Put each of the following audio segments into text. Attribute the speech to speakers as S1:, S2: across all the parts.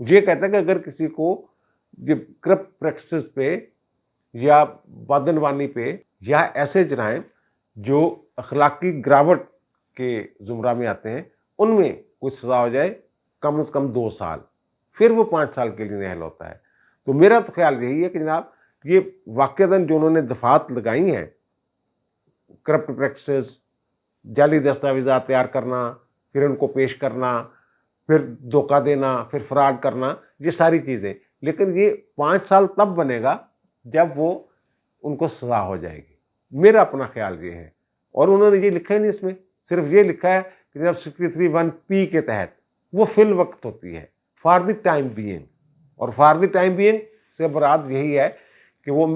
S1: یہ کہتا ہے کہ اگر کسی کو یہ کرپٹ پریکٹسز پہ یا بدعنوانی پہ یا ایسے جرائم جو اخلاقی گراوٹ کے زمرہ میں آتے ہیں ان میں کوئی سزا ہو جائے کم از کم 2 سال، پھر وہ 5 سال کے لیے نااہل ہوتا ہے۔ تو میرا تو خیال یہی ہے کہ جناب یہ واقعتاً جو انہوں نے دفعات لگائی ہیں، کرپٹ پریکٹسز، جعلی دستاویزات تیار کرنا، پھر ان کو پیش کرنا، پھر دھوکہ دینا، پھر فراڈ کرنا، یہ ساری چیزیں، لیکن یہ 5 سال تب بنے گا جب وہ ان کو سزا ہو جائے گی، میرا اپنا خیال یہ ہے۔ اور انہوں نے یہ لکھا ہی نہیں، اس میں صرف یہ لکھا ہے کہ جب 63(1)(p) کے تحت وہ فی الوقت ہوتی ہے، فار دی ٹائم بینگ، اور فار دی ٹائم بینگ سے مراد یہی ہے کہ وہ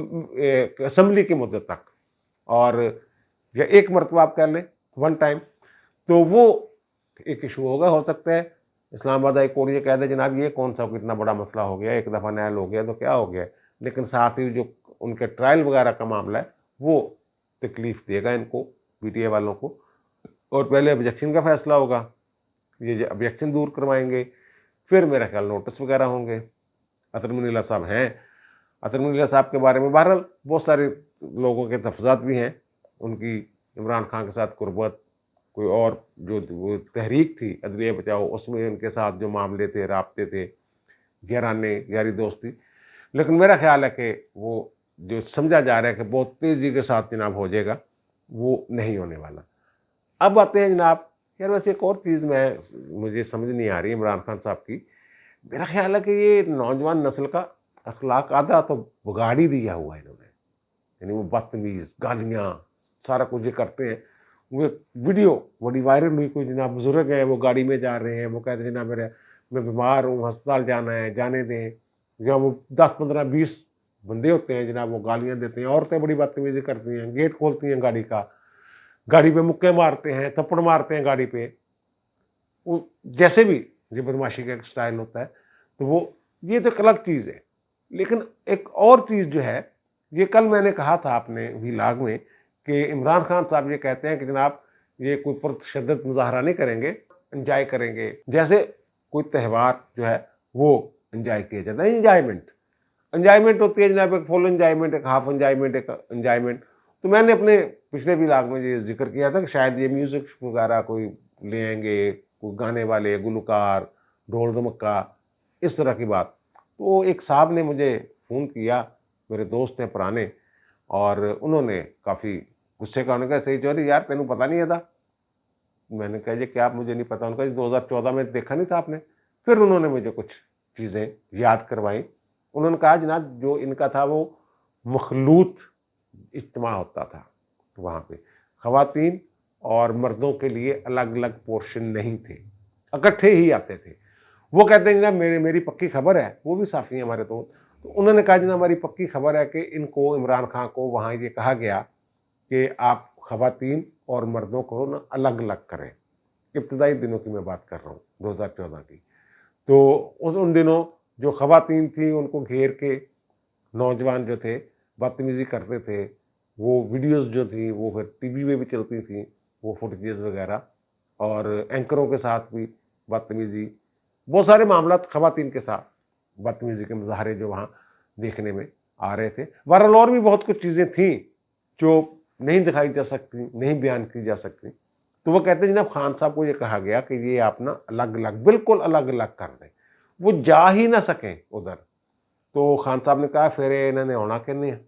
S1: اسمبلی کی مدت تک، اور یا ایک مرتبہ آپ کہہ لیں 1 ٹائم، تو وہ ایک ایشو ہوگا۔ ہو سکتا ہے اسلام آباد ہائی کورٹ یہ کہہ دے جناب یہ کون سا اتنا بڑا مسئلہ ہو گیا، ایک دفعہ نائل ہو گیا تو کیا ہو گیا، لیکن ساتھ ہی جو ان کے ٹرائل وغیرہ کا معاملہ ہے وہ تکلیف دے گا ان کو، پی ٹی اے والوں کو، اور پہلے آبجیکشن کا فیصلہ ہوگا، یہ آبجیکشن دور کروائیں گے، پھر میرا خیال نوٹس وغیرہ ہوں گے۔ اطہر منی اللہ صاحب ہیں، اطہر منی اللہ صاحب کے بارے میں بہرحال بہت سارے لوگوں کے تفضیلات بھی ہیں، ان کی عمران خان کے ساتھ قربت، کوئی اور جو وہ تحریک تھی عدلیہ بچاؤ، اس میں ان کے ساتھ جو معاملے تھے، رابطے تھے، یاری دوستی، لیکن میرا خیال ہے کہ وہ جو سمجھا جا رہا ہے کہ بہت تیزی کے ساتھ جناب ہو جائے گا، وہ نہیں ہونے والا۔ اب آتے ہیں جناب، یار ویسے ایک اور چیز مجھے سمجھ نہیں آ رہی عمران خان صاحب کی، میرا خیال ہے کہ یہ نوجوان نسل کا اخلاق آدھا تو بگاڑ ہی دیا ہوا ہے انہوں نے، یعنی وہ بدتمیز، گالیاں، سارا کچھ یہ کرتے ہیں۔ وہ ویڈیو بڑی وائرل ہوئی، کوئی جناب بزرگ ہیں وہ گاڑی میں جا رہے ہیں، وہ کہتے ہیں جناب میں بیمار ہوں، ہسپتال جانا ہے، جانے دیں، یا وہ 10 15 20 بندے ہوتے ہیں جناب، وہ گالیاں دیتے ہیں، عورتیں بڑی بدتمیزی کرتی ہیں، گیٹ کھولتی ہیں گاڑی کا، گاڑی پہ مکے مارتے ہیں، تھپڑ مارتے ہیں گاڑی پہ، وہ جیسے بھی یہ بدماشی کا ایک سٹائل ہوتا ہے، تو وہ یہ تو ایک الگ چیز ہے۔ لیکن ایک اور چیز جو ہے، یہ کل میں نے کہا تھا اپنے ویلاگ میں کہ عمران خان صاحب یہ کہتے ہیں کہ جناب یہ کوئی پرتشدد مظاہرہ نہیں کریں گے، انجوائے کریں گے، جیسے کوئی تہوار جو ہے وہ انجوائے کیا جاتا ہے۔ انجوائمنٹ ہوتی ہے جناب، ایک فل انجوائمنٹ، ایک ہاف انجوائمنٹ، ایک انجوائمنٹ۔ تو میں نے اپنے پچھلے ویلاگ میں یہ ذکر کیا تھا کہ شاید یہ میوزک وغیرہ کوئی لے آئیں گے، کوئی گانے والے، گلوکار، ڈھول دھمکا، اس طرح کی بات۔ تو ایک صاحب نے مجھے فون کیا، میرے دوست ہیں پرانے، اور انہوں نے کافی غصے کا، انہوں نے کہا صحیح چوہدری یار تینوں پتہ نہیں تھا؟ میں نے کہا یہ کیا، مجھے نہیں پتا۔ ان کا 2014 میں دیکھا نہیں تھا آپ نے؟ پھر انہوں نے مجھے کچھ چیزیں یاد کروائیں۔ انہوں نے کہا جناب جو ان کا تھا وہ مخلوط اجتماع ہوتا تھا، وہاں پہ خواتین اور مردوں کے لیے الگ الگ پورشن نہیں تھے، اکٹھے ہی آتے تھے۔ وہ کہتے ہیں جناب میری پکی خبر ہے، وہ بھی صافی ہیں ہمارے تو انہوں نے کہا جناب ہماری پکی خبر ہے کہ ان کو، عمران خان کو وہاں یہ کہا گیا کہ آپ خواتین اور مردوں کو نا الگ الگ کریں۔ ابتدائی دنوں کی میں بات کر رہا ہوں، 2014 کی۔ تو ان دنوں جو خواتین تھیں ان کو گھیر کے نوجوان جو تھے بدتمیزی کرتے تھے، وہ ویڈیوز جو تھیں وہ پھر ٹی وی میں بھی چلتی تھیں، وہ فوٹیجز وغیرہ، اور اینکروں کے ساتھ بھی بدتمیزی، بہت سارے معاملات خواتین کے ساتھ بدتمیزی کے مظاہرے جو وہاں دیکھنے میں آ رہے تھے۔ بہرحال اور بھی بہت کچھ چیزیں تھیں جو نہیں دکھائی جا سکتی، نہیں بیان کی جا سکتی۔ تو وہ کہتے ہیں جناب خان صاحب کو یہ کہا گیا کہ یہ آپ نا الگ الگ، بالکل الگ الگ کر دیں، وہ جا ہی نہ سکیں ادھر۔ تو خان صاحب نے کہا پھر انہوں نے ہونا کہ نہیں ہے،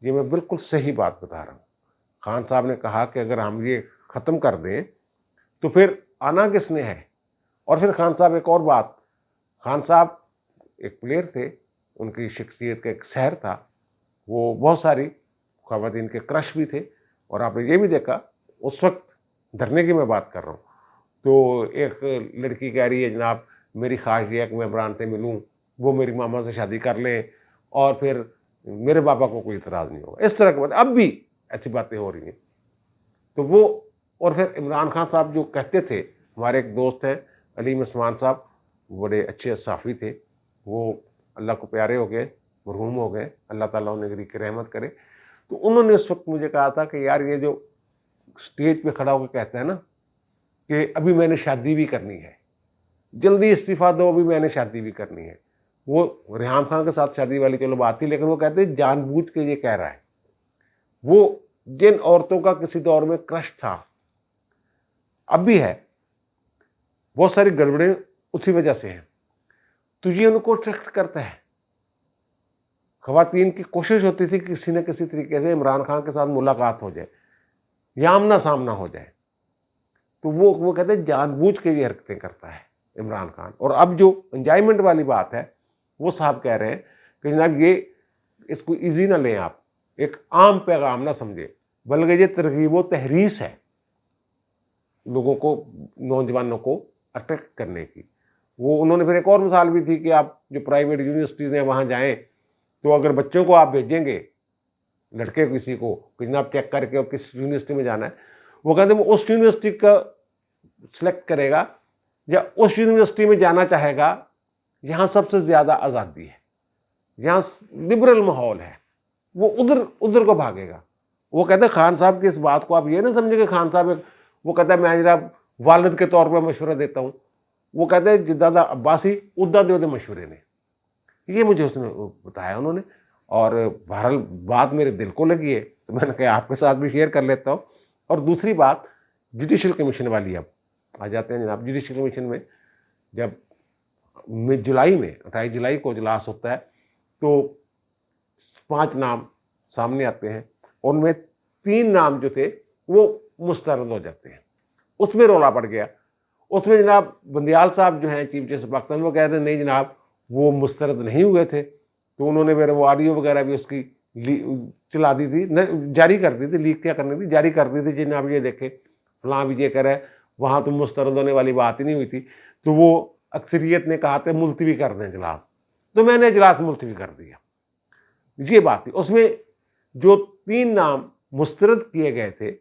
S1: یہ میں بالکل صحیح بات بتا رہا ہوں۔ خان صاحب نے کہا کہ اگر ہم یہ ختم کر دیں تو پھر آنا کس نے ہے۔ اور پھر خان صاحب ایک اور بات، خان صاحب ایک پلیئر تھے، ان کی شخصیت کا ایک سحر تھا، وہ بہت ساری خواتین کے کرش بھی تھے، اور آپ نے یہ بھی دیکھا اس وقت دھرنے کی میں بات کر رہا ہوں، تو ایک لڑکی کہہ رہی ہے جناب میری خواہش یہ ہے کہ میں عمران سے ملوں، وہ میری ماما سے شادی کر لیں، اور پھر میرے پاپا کو کوئی اعتراض نہیں ہوگا، اس طرح کی بات اب بھی ایسی باتیں ہو رہی ہیں۔ تو وہ، اور پھر عمران خان صاحب جو کہتے تھے، ہمارے ایک دوست ہیں علیم عثمان صاحب، بڑے اچھے صحافی تھے، وہ اللہ کو پیارے ہو گئے، مرحوم ہو گئے، اللہ تعالیٰ انہیں کی رحمت کرے۔ تو انہوں نے اس وقت مجھے کہا تھا کہ یار یہ جو اسٹیج پہ کھڑا ہو کے کہتا ہے نا کہ ابھی میں نے شادی بھی کرنی ہے، جلدی استعفیٰ دو، ابھی میں نے شادی بھی کرنی ہے. وہ ریحام خان کے ساتھ شادی والی چلو بات تھی، لیکن وہ کہتے ہیں جان بوجھ کے یہ کہہ رہا ہے. وہ جن عورتوں کا کسی دور میں کرش تھا، اب بھی ہے، بہت ساری گڑبڑیں اسی وجہ سے ہیں، تو یہ ان کو اٹریکٹ کرتا ہے. خواتین کی کوشش ہوتی تھی کہ کسی نہ کسی طریقے سے عمران خان کے ساتھ ملاقات ہو جائے یا آمنا سامنا ہو جائے. تو وہ کہتے ہیں جان بوجھ کے یہ حرکتیں کرتا ہے عمران خان. اور اب جو انجوائمنٹ والی بات ہے، وہ صاحب کہہ رہے ہیں کہ جناب یہ اس کو ایزی نہ لیں، آپ ایک عام پیغام نہ سمجھے، بلکہ یہ ترغیب و تحریص ہے لوگوں کو، نوجوانوں کو اٹریکٹ کرنے کی. وہ انہوں نے پھر ایک اور مثال بھی تھی کہ آپ جو پرائیویٹ یونیورسٹیز ہیں وہاں جائیں تو اگر بچوں کو آپ بھیجیں گے، لڑکے کسی کو کہ جناب چیک کر کے کس یونیورسٹی میں جانا ہے، وہ کہتے ہیں وہ اس یونیورسٹی کا سلیکٹ کرے گا یا اس یونیورسٹی میں جانا چاہے گا یہاں سب سے زیادہ آزادی ہے، یہاں لبرل ماحول ہے، وہ ادھر کو بھاگے گا. وہ کہتے ہیں خان صاحب کی اس بات کو آپ یہ نہ سمجھے کہ خان صاحب وہ کہتا ہے میں جناب والد کے طور پہ مشورہ دیتا ہوں. وہ کہتے ہیں جدہ عباسی ادا دے مشورے نے، یہ مجھے اس نے بتایا انہوں نے، اور بہرحال بات میرے دل کو لگی ہے تو میں نے کہا آپ کے ساتھ بھی شیئر کر لیتا ہوں. اور دوسری بات جوڈیشل کمیشن والی، اب آ جاتے ہیں جناب جوڈیشل کمیشن میں. جب جولائی میں 28 جولائی کو اجلاس ہوتا ہے تو 5 نام سامنے آتے ہیں، ان میں 3 نام جو تھے وہ مسترد ہو جاتے ہیں. اس میں رولا پڑ گیا. اس میں جناب بندیال صاحب جو ہیں چیف جسٹس پاکستان، وہ کہتے ہیں نہیں جناب وہ مسترد نہیں ہوئے تھے. تو انہوں نے میرے وہ آڈیو وغیرہ بھی اس کی چلا دی تھی، جاری کر دی تھی، لیک کیا کرنی تھی، جاری کر دی تھی. جناب یہ دیکھیں فلاں بھی یہ کرے، وہاں تو مسترد ہونے والی بات ہی نہیں ہوئی تھی. تو وہ اکثریت نے کہا تھا ملتوی کر دیں اجلاس، تو میں نے اجلاس ملتوی کر دیا. یہ بات تھی. اس میں جو 3 نام مسترد کیے گئے تھے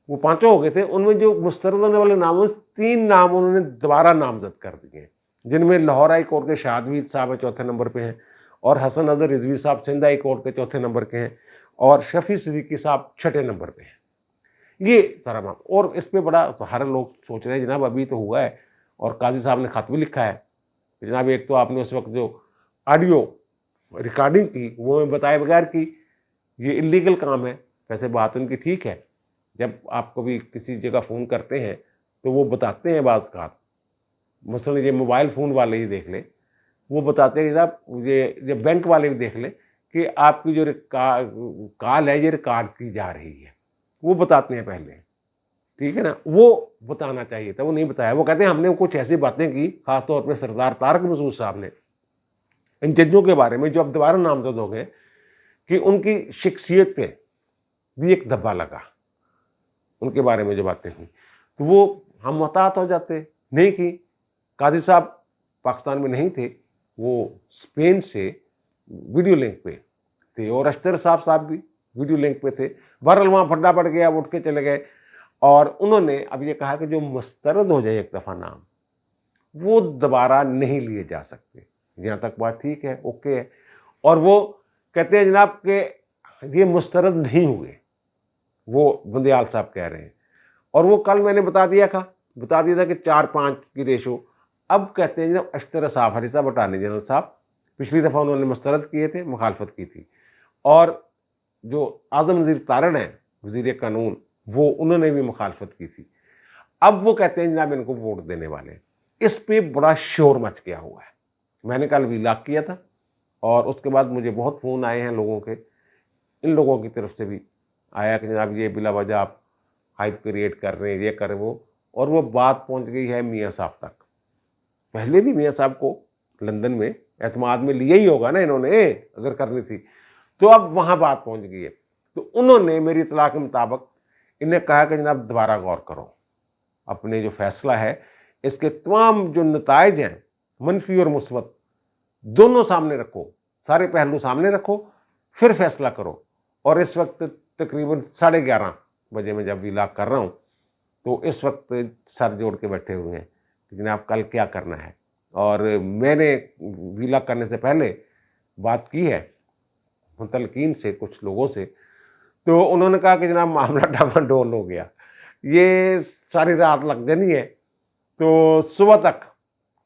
S1: وہ 5 ہو گئے تھے. ان میں جو مسترد ہونے والے ناموں 3 نام انہوں نے دوبارہ نامزد کر دیے ہیں، جن میں لاہور ہائی کورٹ کے شادوید صاحب 4تھے نمبر پہ ہیں، اور حسن اظہر رضوی صاحب سندھ ہائی کورٹ کے 4تھے نمبر کے ہیں، اور شفیع صدیقی صاحب 6 نمبر پہ ہیں. یہ سارا معاملہ. اور اس پہ بڑا سارے لوگ سوچ رہے ہیں جناب ابھی تو ہوا ہے، اور قاضی صاحب نے خط بھی لکھا ہے کہ جناب ایک تو آپ نے اس وقت جو آڈیو ریکارڈنگ کی وہ میں بتائے بغیر کی، یہ انلیگل کام ہے. ویسے بات ان کی ٹھیک ہے، جب آپ کو بھی کسی جگہ فون کرتے ہیں تو وہ بتاتے ہیں بعض بات، مثلا یہ موبائل فون والے ہی دیکھ لیں، وہ بتاتے ہیں جناب یہ بینک والے بھی دیکھ لیں کہ آپ کی جو کال ہے یہ ریکارڈ کی جا رہی ہے، وہ بتاتے ہیں پہلے. ٹھیک ہے نا، وہ بتانا چاہیے تھا، وہ نہیں بتایا. وہ کہتے ہیں ہم نے کچھ ایسی باتیں کی، خاص طور پہ سردار طارق مسعود صاحب نے ان ججوں کے بارے میں جو اب دوبارہ نامزد ہو گئے، کہ ان کی شخصیت پہ بھی ایک دھبا لگا. ان کے بارے میں جو باتیں ہوئی تو وہ ہم محتاط ہو جاتے، نہیں کی. قاضی صاحب پاکستان میں نہیں تھے، وہ اسپین سے ویڈیو لنک پہ تھے، اور اشتر صاحب بھی ویڈیو لنک پہ تھے. بہرحال وہاں پھڈا پڑ گیا، وہ اٹھ کے چلے گئے، اور انہوں نے اب یہ کہا کہ جو مسترد ہو جائے ایک دفعہ نام، وہ دوبارہ نہیں لیے جا سکتے. یہاں تک بات ٹھیک ہے، اوکے ہے. اور وہ کہتے ہیں جناب کہ یہ مسترد نہیں ہوئے، وہ بندیال صاحب کہہ رہے ہیں. اور وہ کل میں نے بتا دیا تھا کہ 4-5 کی ریشو. اب کہتے ہیں جناب اشتر صاحب، حری صاحب اٹارنی جنرل صاحب، پچھلی دفعہ انہوں نے مسترد کیے تھے، مخالفت کی تھی. اور جو اعظم نذیر تارڑ ہیں وزیر قانون، وہ انہوں نے بھی مخالفت کی تھی. اب وہ کہتے ہیں جناب ان کو ووٹ دینے والے. اس پہ بڑا شور مچ گیا ہوا ہے. میں نے کل ویلاگ کیا تھا، اور اس کے بعد مجھے بہت فون آئے ہیں لوگوں کے، ان لوگوں کی طرف سے بھی آیا کہ جناب یہ بلا وجہ آپ ہائپ کریٹ کر رہے ہیں، یہ کر رہے وہ. اور وہ بات پہنچ گئی ہے میاں صاحب تک. پہلے بھی میاں صاحب کو لندن میں اعتماد میں لیا ہی ہوگا نا انہوں نے، اگر کرنی تھی تو. اب وہاں بات پہنچ گئی ہے. تو انہوں نے میری اطلاع کے مطابق انہیں کہا کہ جناب دوبارہ غور کرو، اپنے جو فیصلہ ہے اس کے تمام جو نتائج ہیں منفی اور مثبت دونوں سامنے رکھو، سارے پہلو سامنے رکھو، پھر فیصلہ کرو. اور اس وقت تقریباً 11:30 بجے میں جب ویلاگ کر رہا ہوں تو اس وقت سر جوڑ کے بیٹھے ہوئے ہیں کہ جناب کل کیا کرنا ہے. اور میں نے ویلاگ کرنے سے پہلے بات کی ہے متعلقین سے، کچھ لوگوں سے، تو انہوں نے کہا کہ جناب معاملہ ڈاما ڈول ہو گیا، یہ ساری رات لگ جانی ہے، تو صبح تک